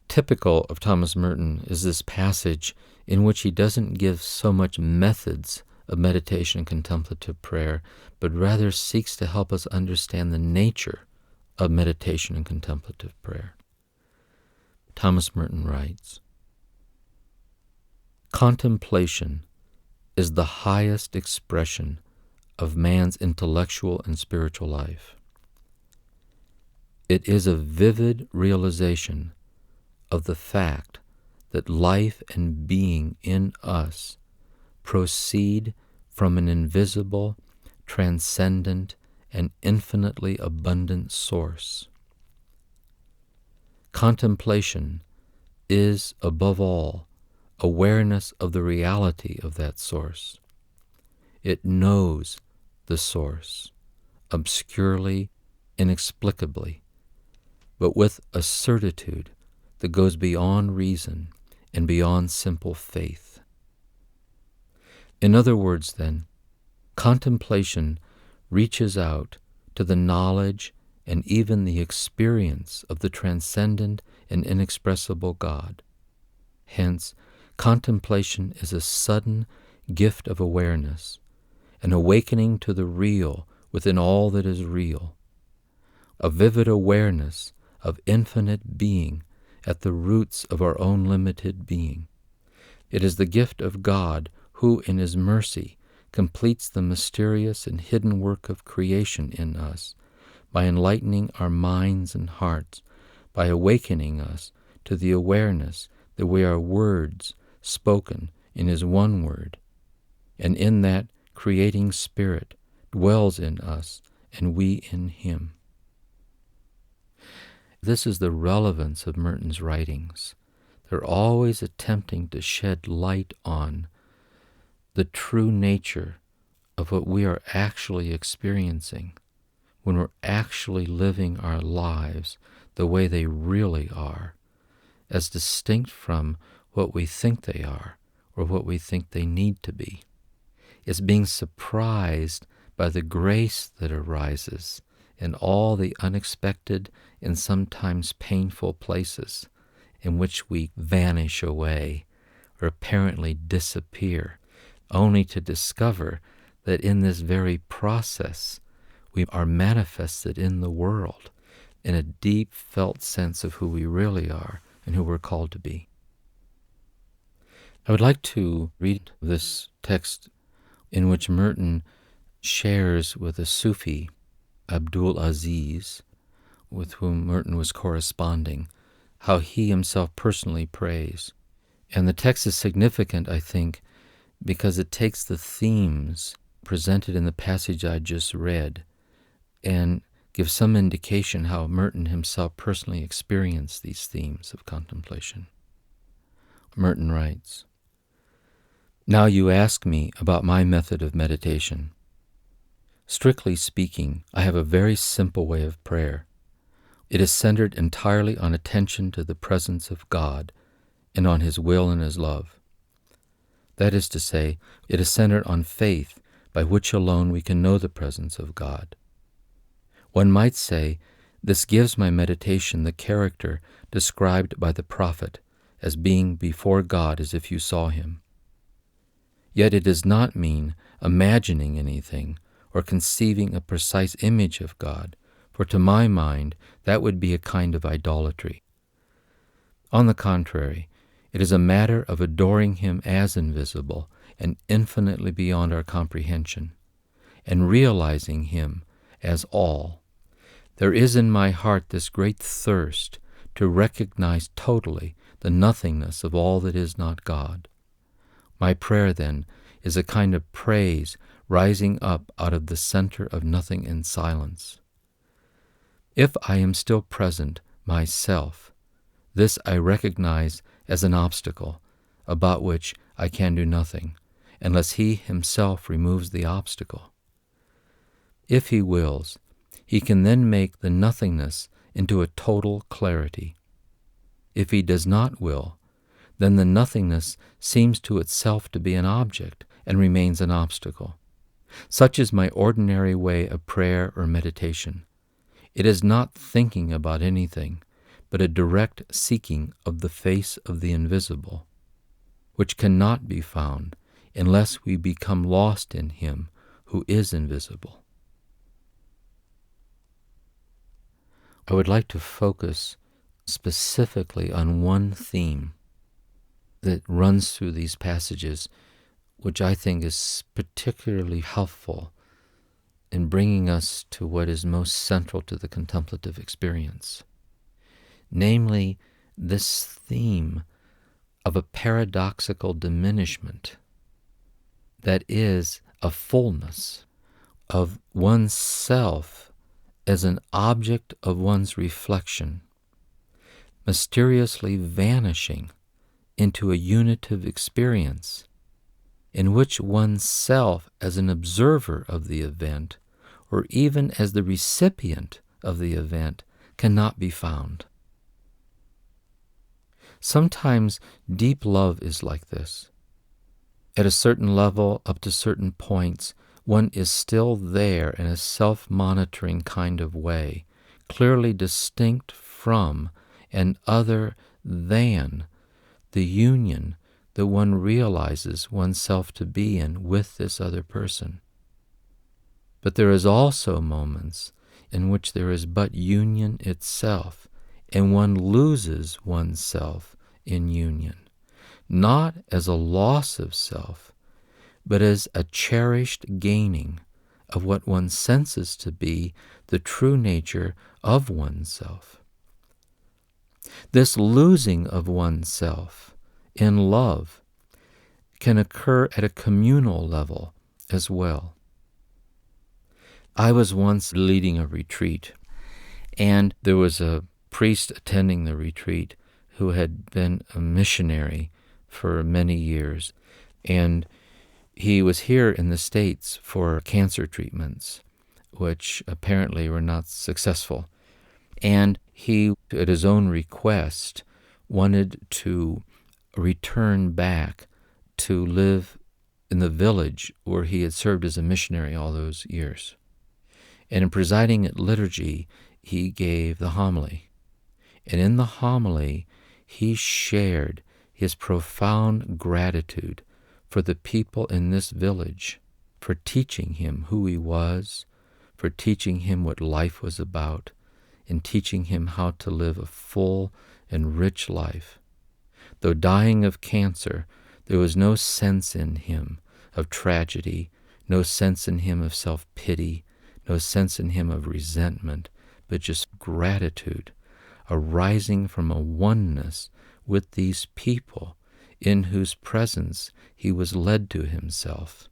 Typical of Thomas Merton is this passage in which he doesn't give so much methods of meditation and contemplative prayer, but rather seeks to help us understand the nature of meditation and contemplative prayer. Thomas Merton writes, "Contemplation is the highest expression of man's intellectual and spiritual life. It is a vivid realization of the fact that life and being in us proceed from an invisible, transcendent, and infinitely abundant source. Contemplation is, above all, awareness of the reality of that source. It knows the source, obscurely, inexplicably, but with a certitude that goes beyond reason and beyond simple faith. In other words, then, contemplation reaches out to the knowledge and even the experience of the transcendent and inexpressible God. Hence, contemplation is a sudden gift of awareness, an awakening to the real within all that is real, a vivid awareness of infinite being at the roots of our own limited being. It is the gift of God who, in His mercy, completes the mysterious and hidden work of creation in us by enlightening our minds and hearts, by awakening us to the awareness that we are words spoken in His one word, and in that creating Spirit dwells in us and we in Him." This is the relevance of Merton's writings. They're always attempting to shed light on the true nature of what we are actually experiencing when we're actually living our lives the way they really are, as distinct from what we think they are or what we think they need to be. It's being surprised by the grace that arises in all the unexpected and sometimes painful places in which we vanish away or apparently disappear, only to discover that in this very process we are manifested in the world in a deep felt sense of who we really are and who we're called to be. I would like to read this text in which Merton shares with a Sufi, Abdul Aziz, with whom Merton was corresponding, how he himself personally prays. And the text is significant, I think, because it takes the themes presented in the passage I just read and gives some indication how Merton himself personally experienced these themes of contemplation. Merton writes, "Now you ask me about my method of meditation. Strictly speaking, I have a very simple way of prayer. It is centered entirely on attention to the presence of God and on His will and His love. That is to say, it is centered on faith, by which alone we can know the presence of God. One might say, this gives my meditation the character described by the prophet as being before God as if you saw Him. Yet it does not mean imagining anything or conceiving a precise image of God, for to my mind that would be a kind of idolatry. On the contrary, it is a matter of adoring Him as invisible and infinitely beyond our comprehension, and realizing Him as all. There is in my heart this great thirst to recognize totally the nothingness of all that is not God. My prayer, then, is a kind of praise rising up out of the center of nothing and silence. If I am still present, myself, this I recognize as an obstacle about which I can do nothing, unless He Himself removes the obstacle. If He wills, He can then make the nothingness into a total clarity. If He does not will, then the nothingness seems to itself to be an object and remains an obstacle. Such is my ordinary way of prayer or meditation. It is not thinking about anything, but a direct seeking of the face of the invisible, which cannot be found unless we become lost in Him who is invisible. I would like to focus specifically on one theme that runs through these passages, which I think is particularly helpful in bringing us to what is most central to the contemplative experience, namely this theme of a paradoxical diminishment that is a fullness of oneself as an object of one's reflection, mysteriously vanishing into a unitive experience in which oneself as an observer of the event, or even as the recipient of the event, cannot be found. Sometimes deep love is like this. At a certain level, up to certain points, one is still there in a self-monitoring kind of way, clearly distinct from and other than the union that one realizes oneself to be in with this other person. But there is also moments in which there is but union itself, and one loses oneself in union, not as a loss of self, but as a cherished gaining of what one senses to be the true nature of oneself. This losing of oneself in love can occur at a communal level as well. I was once leading a retreat, and there was a priest attending the retreat who had been a missionary for many years, and he was here in the States for cancer treatments, which apparently were not successful. And he, at his own request, wanted to return back to live in the village where he had served as a missionary all those years. And in presiding at liturgy, he gave the homily. And in the homily, he shared his profound gratitude for the people in this village, for teaching him who he was, for teaching him what life was about, and teaching him how to live a full and rich life. Though dying of cancer, there was no sense in him of tragedy, no sense in him of self-pity, no sense in him of resentment, but just gratitude arising from a oneness with these people in whose presence he was led to himself.